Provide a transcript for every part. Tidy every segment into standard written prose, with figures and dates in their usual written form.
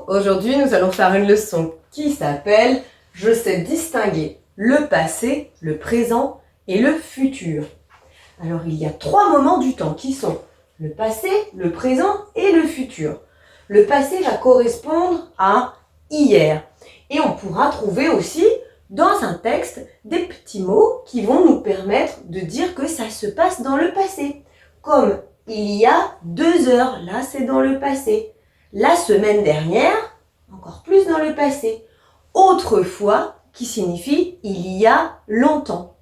aujourd'hui nous allons faire une leçon qui s'appelle « Je sais distinguer le passé, le présent et le futur ». Alors il y a 3 moments du temps qui sont le passé, le présent et le futur. Le passé va correspondre à hier et on pourra trouver aussi dans un texte des petits mots qui vont nous permettre de dire que ça se passe dans le passé. Comme il y a 2 heures, là c'est dans le passé. La semaine dernière, encore plus dans le passé. Autrefois, qui signifie il y a longtemps.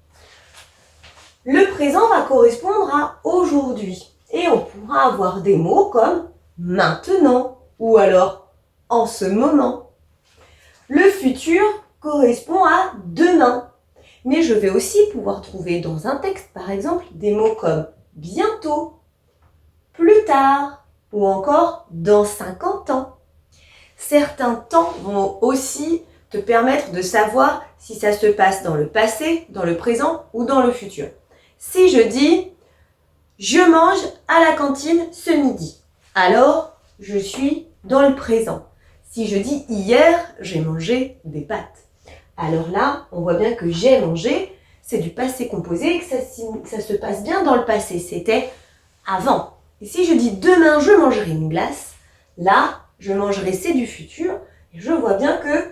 Le présent va correspondre à aujourd'hui. Et on pourra avoir des mots comme maintenant ou alors en ce moment. Le futur correspond à demain. Mais je vais aussi pouvoir trouver dans un texte, par exemple, des mots comme bientôt, plus tard ou encore dans 50 ans. Certains temps vont aussi te permettre de savoir si ça se passe dans le passé, dans le présent ou dans le futur. Si je dis « Je mange à la cantine ce midi », alors je suis dans le présent. Si je dis « Hier, j'ai mangé des pâtes », alors là, on voit bien que « j'ai mangé », c'est du passé composé et que ça se passe bien dans le passé. C'était avant. Et si je dis « Demain, je mangerai une glace », là, je mangerai, c'est du futur. Et je vois bien que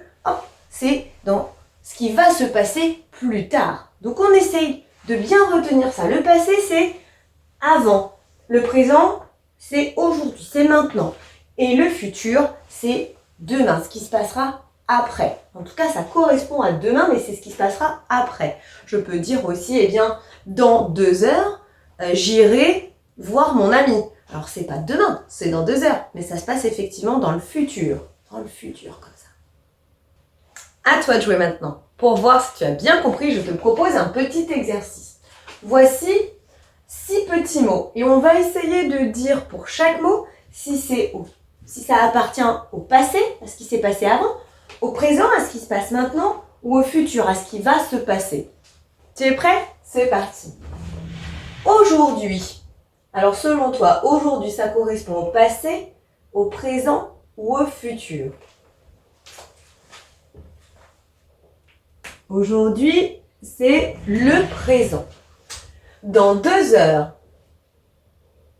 c'est dans ce qui va se passer plus tard. Donc on essaye de bien retenir ça. Le passé, c'est avant. Le présent, c'est aujourd'hui, c'est maintenant. Et le futur, c'est demain, ce qui se passera après. En tout cas, ça correspond à demain, mais c'est ce qui se passera après. Je peux dire aussi, eh bien, dans 2 heures, j'irai voir mon ami. Alors, c'est pas demain, c'est dans 2 heures, mais ça se passe effectivement dans le futur. Dans le futur, comme ça. À toi de jouer maintenant. Pour voir si tu as bien compris, je te propose un petit exercice. Voici 6 petits mots et on va essayer de dire pour chaque mot si ça appartient au passé, à ce qui s'est passé avant, au présent, à ce qui se passe maintenant ou au futur, à ce qui va se passer. Tu es prêt? C'est parti. Aujourd'hui. Alors selon toi, aujourd'hui, ça correspond au passé, au présent ou au futur? Aujourd'hui, c'est le présent. Dans 2 heures.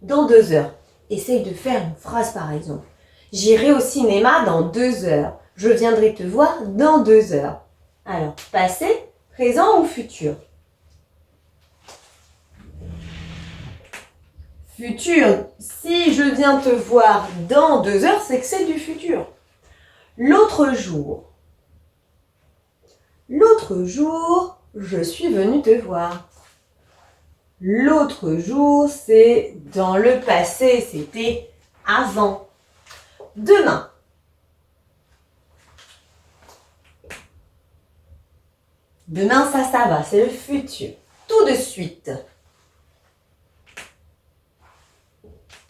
Dans 2 heures. Essaye de faire une phrase par exemple. J'irai au cinéma dans 2 heures. Je viendrai te voir dans 2 heures. Alors, passé, présent ou futur? Futur. Si je viens te voir dans 2 heures, c'est que c'est du futur. L'autre jour. L'autre jour, je suis venue te voir. L'autre jour, c'est dans le passé, c'était avant. Demain. Demain, ça va, c'est le futur. Tout de suite.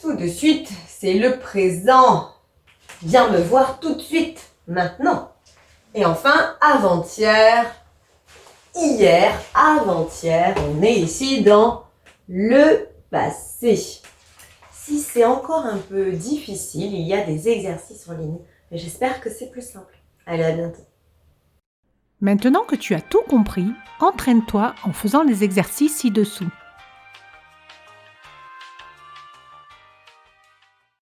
Tout de suite, c'est le présent. Viens me voir tout de suite, maintenant. Et enfin, avant-hier, hier, avant-hier, on est ici dans le passé. Si c'est encore un peu difficile, il y a des exercices en ligne. Mais j'espère que c'est plus simple. Allez, à bientôt. Maintenant que tu as tout compris, entraîne-toi en faisant les exercices ci-dessous.